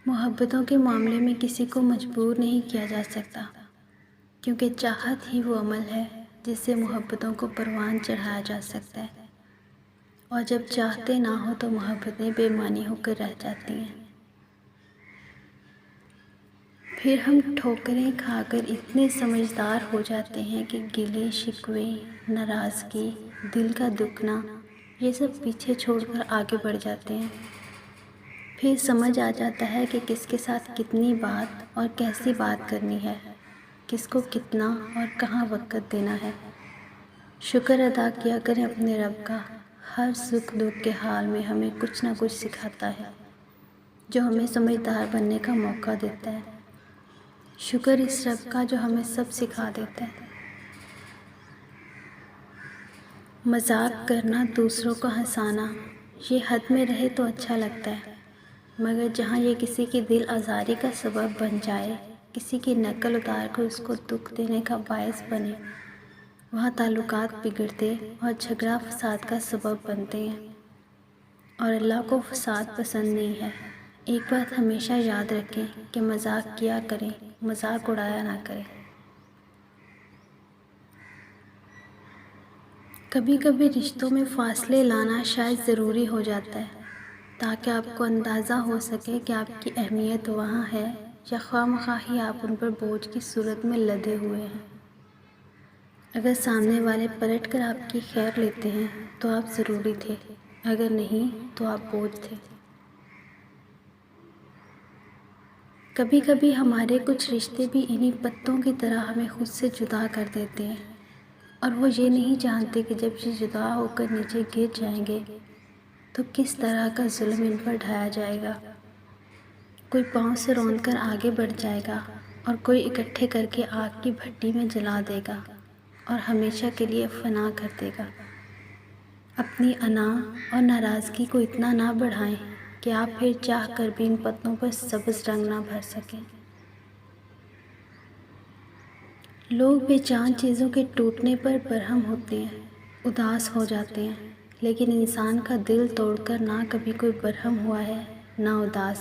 محبتوں کے معاملے میں کسی کو مجبور نہیں کیا جا سکتا، کیونکہ چاہت ہی وہ عمل ہے جس سے محبتوں کو پروان چڑھایا جا سکتا ہے، اور جب چاہتے نہ ہو تو محبتیں بے معنی ہو کر رہ جاتی ہیں۔ پھر ہم ٹھوکریں کھا کر اتنے سمجھدار ہو جاتے ہیں کہ گلے شکوے، ناراضگی، دل کا دکھنا یہ سب پیچھے چھوڑ کر آگے بڑھ جاتے ہیں۔ پھر سمجھ آ جاتا ہے کہ کس کے ساتھ کتنی بات اور کیسی بات کرنی ہے، کس کو کتنا اور کہاں وقت دینا ہے۔ شکر ادا کیا کریں اپنے رب کا، ہر سکھ دکھ کے حال میں ہمیں کچھ نہ کچھ سکھاتا ہے، جو ہمیں سمجھدار بننے کا موقع دیتا ہے۔ شکر اس رب کا جو ہمیں سب سکھا دیتا ہے۔ مذاق کرنا، دوسروں کو ہنسانا، یہ حد میں رہے تو اچھا لگتا ہے، مگر جہاں یہ کسی کی دل آزاری کا سبب بن جائے، کسی کی نقل اتار کر اس کو دکھ دینے کا باعث بنے، وہاں تعلقات بگڑتے اور جھگڑا فساد کا سبب بنتے ہیں، اور اللہ کو فساد پسند نہیں ہے۔ ایک بات ہمیشہ یاد رکھیں کہ مذاق کیا کریں، مذاق اڑایا نہ کریں۔ کبھی کبھی رشتوں میں فاصلے لانا شاید ضروری ہو جاتا ہے، تاکہ آپ کو اندازہ ہو سکے کہ آپ کی اہمیت وہاں ہے یا خواہ مخواہ ہی آپ ان پر بوجھ کی صورت میں لدے ہوئے ہیں۔ اگر سامنے والے پلٹ کر آپ کی خیر لیتے ہیں تو آپ ضروری تھے، اگر نہیں تو آپ بوجھ تھے۔ کبھی کبھی ہمارے کچھ رشتے بھی انہی پتوں کی طرح ہمیں خود سے جدا کر دیتے ہیں، اور وہ یہ نہیں جانتے کہ جب یہ جدا ہو کر نیچے گر جائیں گے تو کس طرح کا ظلم ان پر ڈھایا جائے گا۔ کوئی پاؤں سے روند کر آگے بڑھ جائے گا اور کوئی اکٹھے کر کے آگ کی بھٹی میں جلا دے گا اور ہمیشہ کے لیے فنا کر دے گا۔ اپنی انا اور ناراضگی کو اتنا نہ بڑھائیں کہ آپ پھر چاہ کر بھی ان پتوں پر سبز رنگ نہ بھر سکیں۔ لوگ بے جان چیزوں کے ٹوٹنے پر برہم ہوتے ہیں، اداس ہو جاتے ہیں، لیکن انسان کا دل توڑ کر نہ کبھی کوئی برہم ہوا ہے نہ اداس،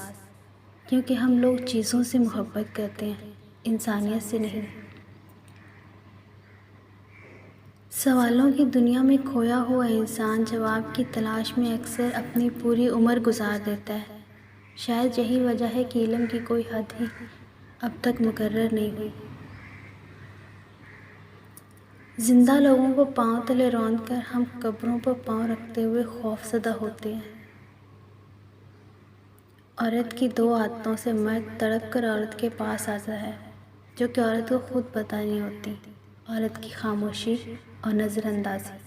کیونکہ ہم لوگ چیزوں سے محبت کرتے ہیں، انسانیت سے نہیں۔ سوالوں کی دنیا میں کھویا ہوا انسان جواب کی تلاش میں اکثر اپنی پوری عمر گزار دیتا ہے۔ شاید یہی وجہ ہے کہ علم کی کوئی حد ہی اب تک مقرر نہیں ہوئی۔ زندہ لوگوں کو پاؤں تلے روند کر ہم قبروں پر پاؤں رکھتے ہوئے خوف زدہ ہوتے ہیں۔ عورت کی دو عادتوں سے مرد تڑپ کر عورت کے پاس آتا ہے، جو کہ عورت کو خود پتہ نہیں ہوتی: عورت کی خاموشی اور نظر اندازی۔